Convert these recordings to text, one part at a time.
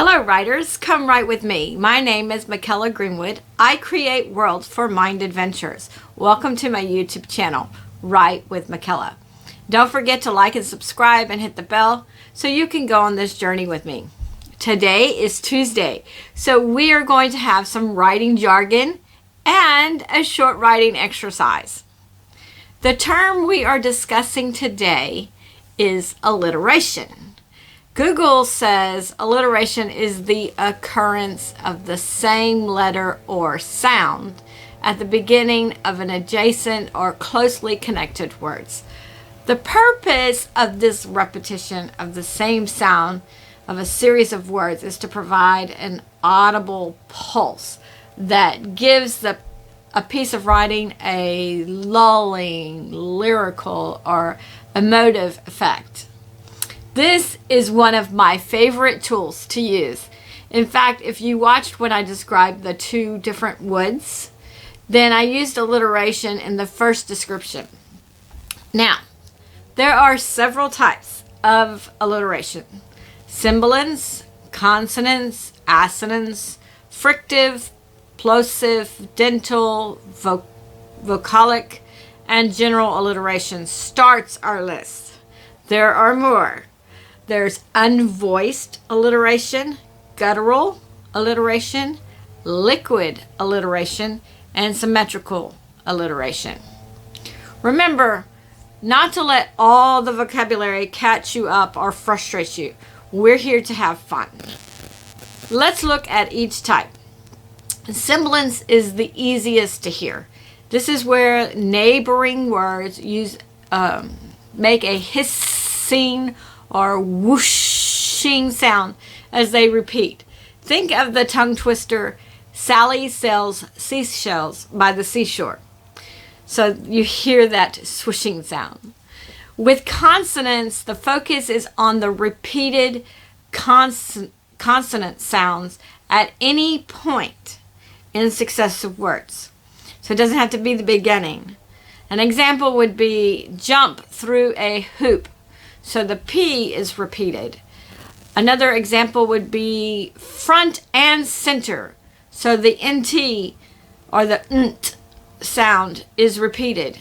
Hello writers, come write with me. My name is Mykela Greenwood. I create worlds for mind adventures. Welcome to my YouTube channel, Write with Mykela. Don't forget to like and subscribe and hit the bell so you can go on this journey with me. Today is Tuesday, so we are going to have some writing jargon and a short writing exercise. The term we are discussing today is alliteration. Google says alliteration is the occurrence of the same letter or sound at the beginning of an adjacent or closely connected words. The purpose of this repetition of the same sound of a series of words is to provide an audible pulse that gives a piece of writing a lulling, lyrical, or emotive effect. This is one of my favorite tools to use. In fact, if you watched when I described the two different woods, then I used alliteration in the first description. Now, there are several types of alliteration: sibilants, consonants, assonants, frictive, plosive, dental, vocalic, and general alliteration starts our list. There are more. There's unvoiced alliteration, guttural alliteration, liquid alliteration, and symmetrical alliteration. Remember not to let all the vocabulary catch you up or frustrate you. We're here to have fun. Let's look at each type. Sibilance is the easiest to hear. This is where neighboring words make a hissing or whooshing sound as they repeat. Think of the tongue twister, Sally sells seashells by the seashore. So you hear that swooshing sound. With consonants, the focus is on the repeated consonant sounds at any point in successive words. So it doesn't have to be the beginning. An example would be jump through a hoop. So the P is repeated. Another example would be front and center. So the NT or the nt sound is repeated.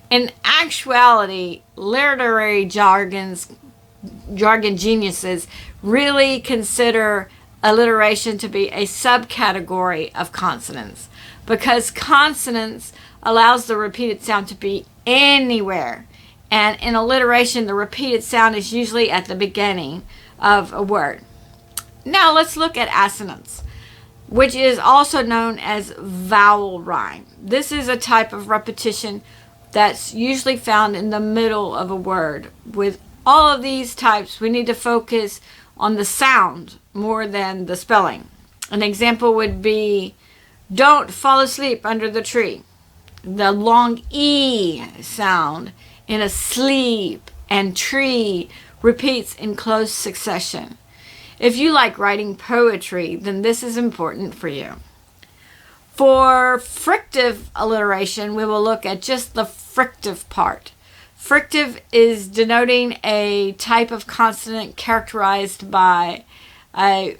In actuality, literary jargon geniuses really consider alliteration to be a subcategory of consonants, because consonants allows the repeated sound to be anywhere. And in alliteration, the repeated sound is usually at the beginning of a word. Now let's look at assonance, which is also known as vowel rhyme. This is a type of repetition that's usually found in the middle of a word. With all of these types, we need to focus on the sound more than the spelling. An example would be, don't fall asleep under the tree. The long E sound in a sleep and tree repeats in close succession. If you like writing poetry, then this is important for you. For frictive alliteration, we will look at just the frictive part. Frictive is denoting a type of consonant characterized by a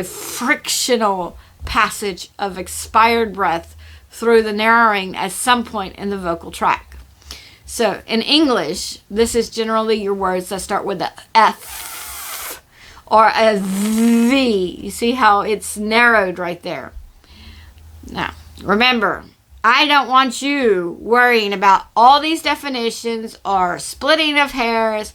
frictional passage of expired breath through the narrowing at some point in the vocal tract. So in English, this is generally your words that start with a F or a V. You see how it's narrowed right there. Now, remember, I don't want you worrying about all these definitions or splitting of hairs.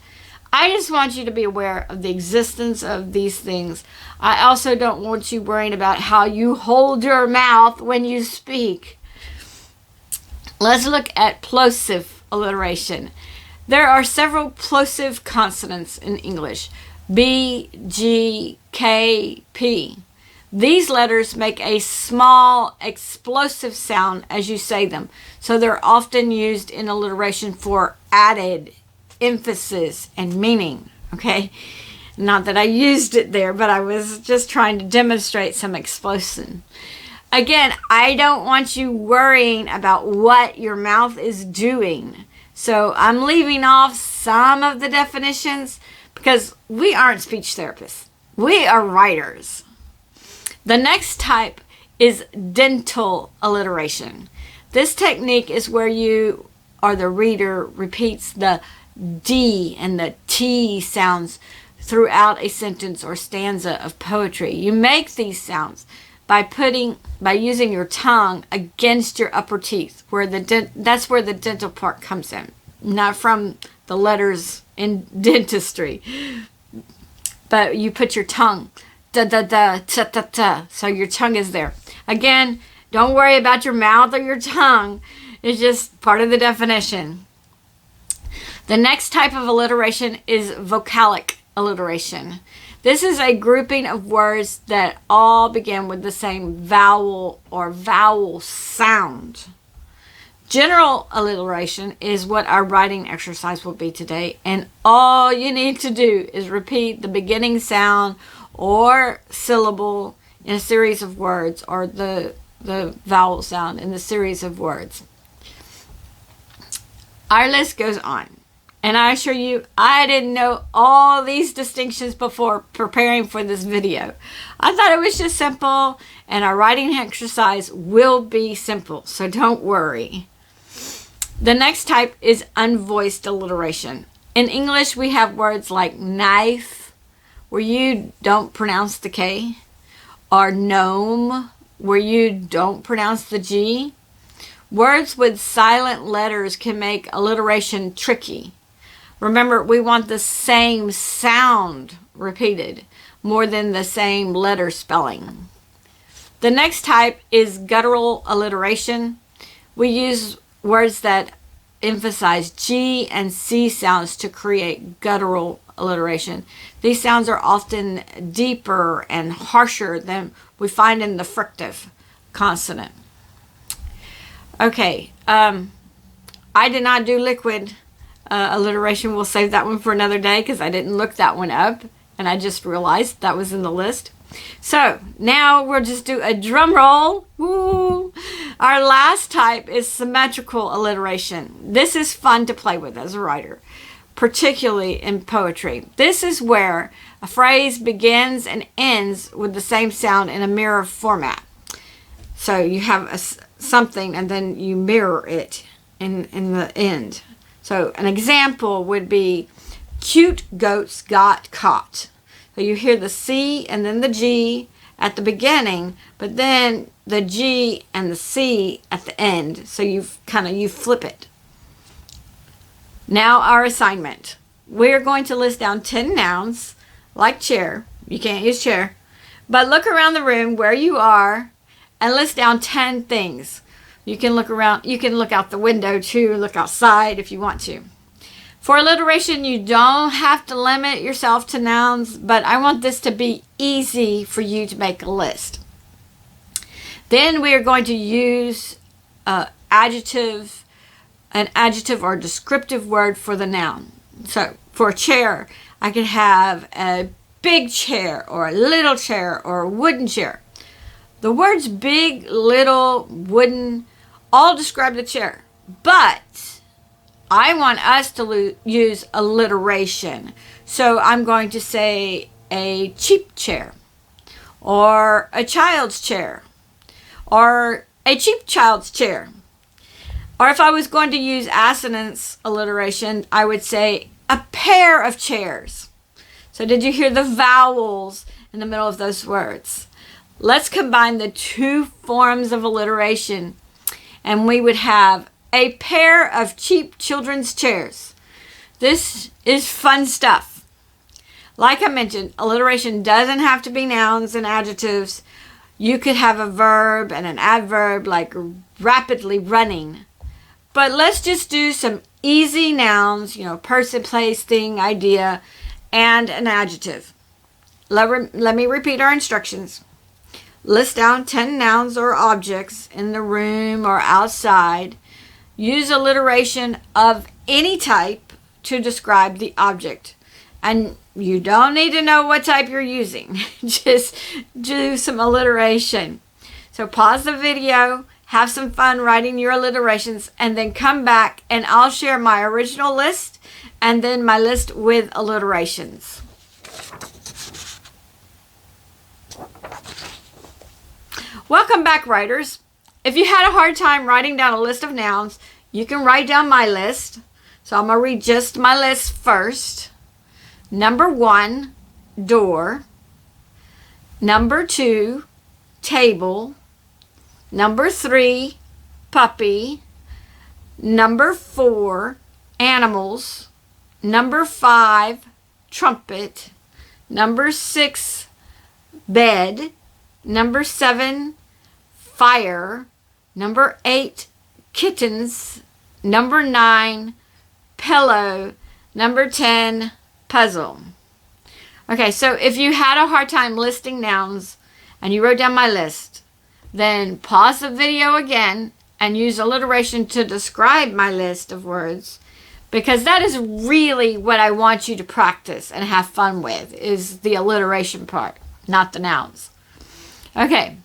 I just want you to be aware of the existence of these things. I also don't want you worrying about how you hold your mouth when you speak. Let's look at plosive alliteration. There are several plosive consonants in English: B, G, K, P. These letters make a small explosive sound as you say them, so they're often used in alliteration for added emphasis and meaning. Okay, not that I used it there, but I was just trying to demonstrate some explosion. Again, I don't want you worrying about what your mouth is doing. So I'm leaving off some of the definitions because we aren't speech therapists. We are writers. The next type is dental alliteration. This technique is where you or the reader repeats the D and the T sounds throughout a sentence or stanza of poetry. You make these sounds by using your tongue against your upper teeth, that's where the dental part comes in, not from the letters in dentistry. But you put your tongue, da da da, ta ta ta, so your tongue is there. Again, don't worry about your mouth or your tongue. It's just part of the definition. The next type of alliteration is vocalic alliteration. This is a grouping of words that all begin with the same vowel or vowel sound. General alliteration is what our writing exercise will be today, and all you need to do is repeat the beginning sound or syllable in a series of words, or the vowel sound in the series of words. Our list goes on, and I assure you, I didn't know all these distinctions before preparing for this video. I thought it was just simple, and our writing exercise will be simple, so don't worry. The next type is unvoiced alliteration. In English, we have words like knife, where you don't pronounce the K, or gnome, where you don't pronounce the G. Words with silent letters can make alliteration tricky. Remember, we want the same sound repeated more than the same letter spelling. The next type is guttural alliteration. We use words that emphasize G and C sounds to create guttural alliteration. These sounds are often deeper and harsher than we find in the frictive consonant. Okay, I did not do liquid alliteration. We'll save that one for another day because I didn't look that one up, and I just realized that was in the list. So now we'll just do a drum roll. Woo! Our last type is symmetrical alliteration. This is fun to play with as a writer, particularly in poetry. This is where a phrase begins and ends with the same sound in a mirror format. So you have something and then you mirror it in the end. So an example would be, cute goats got caught. So you hear the C and then the G at the beginning, but then the G and the C at the end. So you flip it. Now our assignment. We're going to list down 10 nouns, like chair. You can't use chair. But look around the room where you are and list down 10 things. You can look around. You can look out the window too, look outside if you want to. For alliteration, you don't have to limit yourself to nouns, but I want this to be easy for you to make a list. Then we are going to use an adjective or descriptive word for the noun. So for a chair, I could have a big chair or a little chair or a wooden chair. The words big, little, wooden all describe the chair, but I want us to use alliteration. So I'm going to say a cheap chair, or a child's chair, or a cheap child's chair. Or if I was going to use assonance alliteration, I would say a pair of chairs. So did you hear the vowels in the middle of those words? Let's combine the two forms of alliteration, and we would have a pair of cheap children's chairs. This is fun stuff. Like I mentioned, alliteration doesn't have to be nouns and adjectives. You could have a verb and an adverb, like rapidly running. But let's just do some easy nouns, person, place, thing, idea, and an adjective. Let me repeat our instructions. List down 10 nouns or objects in the room or outside. Use alliteration of any type to describe the object. And you don't need to know what type you're using. Just do some alliteration. So pause the video, have some fun writing your alliterations, and then come back and I'll share my original list and then my list with alliterations. Welcome back, writers. If you had a hard time writing down a list of nouns, you can write down my list. So I'm going to read just my list first. Number 1, door. Number 2, table. Number 3, puppy. Number 4, animals. Number 5, trumpet. Number 6, bed. Number 7, fire. Number 8, kittens. Number 9, pillow. Number 10, puzzle. Okay, so if you had a hard time listing nouns and you wrote down my list, then pause the video again and use alliteration to describe my list of words, because that is really what I want you to practice and have fun with, is the alliteration part, not the nouns. Okay,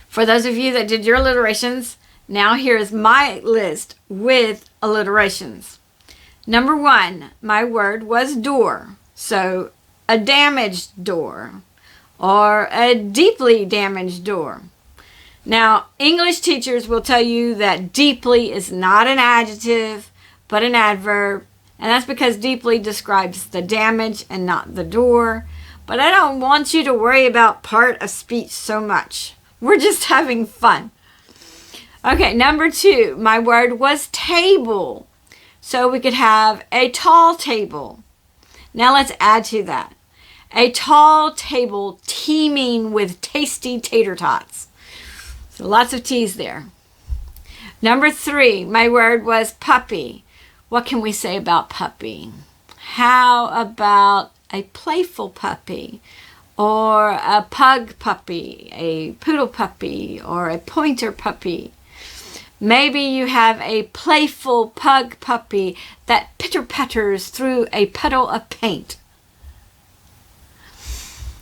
for those of you that did your alliterations, now here is my list with alliterations. Number 1, my word was door. So a damaged door or a deeply damaged door. Now, English teachers will tell you that deeply is not an adjective, but an adverb. And that's because deeply describes the damage and not the door. But I don't want you to worry about part of speech so much. We're just having fun. Okay, number 2, my word was table. So we could have a tall table. Now let's add to that. A tall table teeming with tasty tater tots. So lots of T's there. Number 3, my word was puppy. What can we say about puppy? How about a playful puppy, or a pug puppy, a poodle puppy, or a pointer puppy? Maybe you have a playful pug puppy that pitter-patters through a puddle of paint.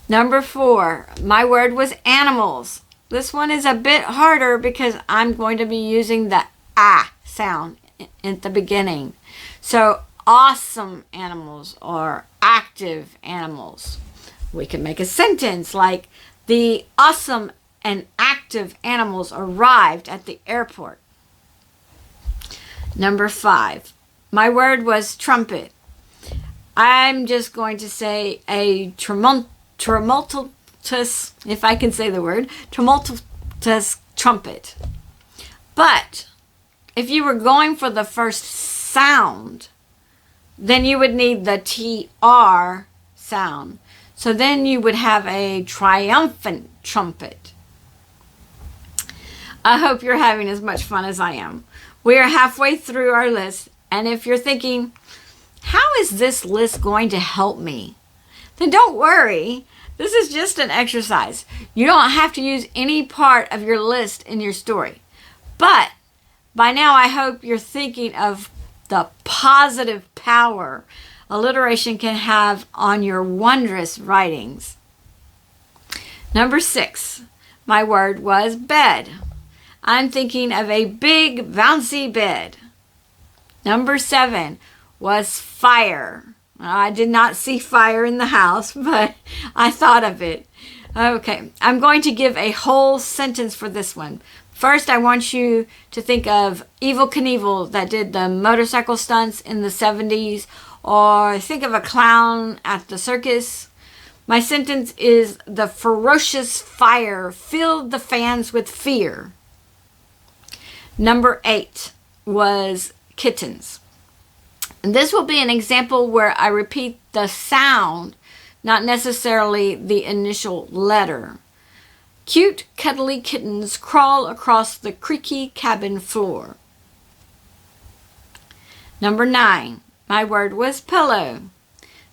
Number 4, my word was animals. This one is a bit harder because I'm going to be using the ah sound at the beginning. So awesome animals or active animals. We can make a sentence like, the awesome and active animals arrived at the airport. Number 5, my word was trumpet. I'm just going to say a tumultuous, if I can say the word, tumultuous trumpet. But if you were going for the first sound, then you would need the TR sound. So then you would have a triumphant trumpet. I hope you're having as much fun as I am. We are halfway through our list, and if you're thinking, how is this list going to help me? Then don't worry. This is just an exercise. You don't have to use any part of your list in your story. But by now, I hope you're thinking of the positive power alliteration can have on your wondrous writings. Number 6, my word was bed. I'm thinking of a big bouncy bed. Number 7 was fire. I did not see fire in the house, but I thought of it. Okay, I'm going to give a whole sentence for this one. First, I want you to think of Evel Knievel that did the motorcycle stunts in the 70s, or think of a clown at the circus. My sentence is, the ferocious fire filled the fans with fear. Number 8 was kittens. And this will be an example where I repeat the sound, not necessarily the initial letter. Cute, cuddly kittens crawl across the creaky cabin floor. Number 9, my word was pillow.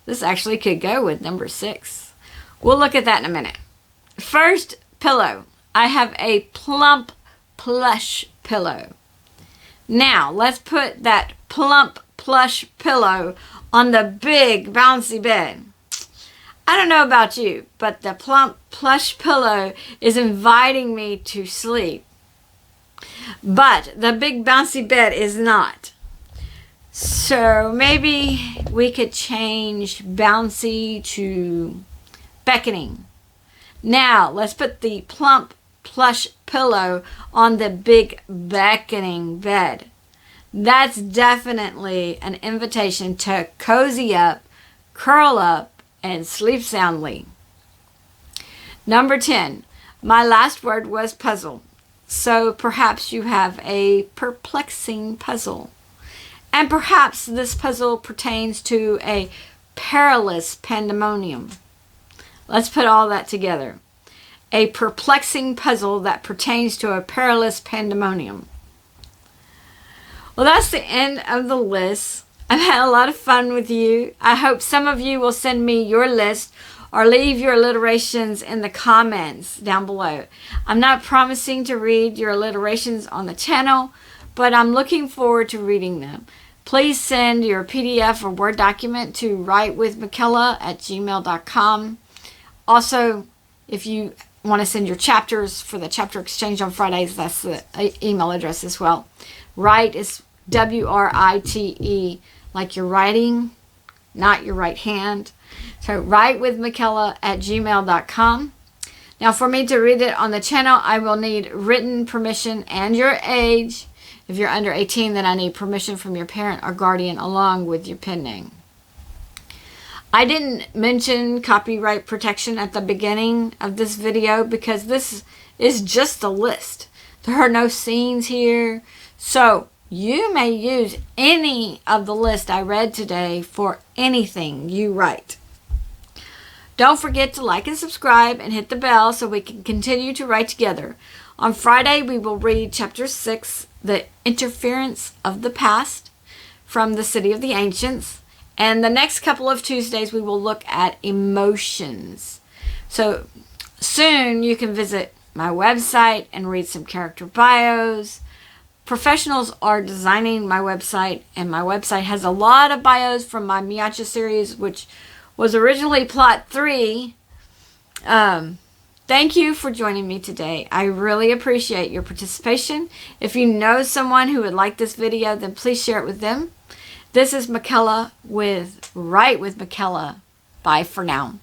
This actually could go with number 6. We'll look at that in a minute. First, pillow. I have a plump, plush pillow. Now, let's put that plump, plush pillow on the big, bouncy bed. I don't know about you, but the plump, plush pillow is inviting me to sleep. But the big, bouncy bed is not. So maybe we could change bouncy to beckoning. Now, let's put the plump, plush pillow on the big beckoning bed. That's definitely an invitation to cozy up, curl up, and sleep soundly. Number 10. My last word was puzzle. So perhaps you have a perplexing puzzle. And perhaps this puzzle pertains to a perilous pandemonium. Let's put all that together. A perplexing puzzle that pertains to a perilous pandemonium. Well, that's the end of the list. I've had a lot of fun with you. I hope some of you will send me your list or leave your alliterations in the comments down below. I'm not promising to read your alliterations on the channel, but I'm looking forward to reading them. Please send your PDF or Word document to writewithmykela@gmail.com. Also, if you want to send your chapters for the chapter exchange on Fridays, that's the email address as well. Write is WRITE, like you're writing, not your right hand. So writewithmykela@gmail.com. Now for me to read it on the channel, I will need written permission and your age. If you're under 18, then I need permission from your parent or guardian along with your pen name. I didn't mention copyright protection at the beginning of this video because this is just a list. There are no scenes here. So you may use any of the list I read today for anything you write. Don't forget to like and subscribe and hit the bell so we can continue to write together. On Friday, we will read Chapter 6, The Interference of the Past, from the City of the Ancients. And the next couple of Tuesdays, we will look at emotions. So soon you can visit my website and read some character bios. Professionals are designing my website, and my website has a lot of bios from my Mykela series, which was originally plot 3. Thank you for joining me today. I really appreciate your participation. If you know someone who would like this video, then please share it with them. This is Mykela with Write with Mykela. Bye for now.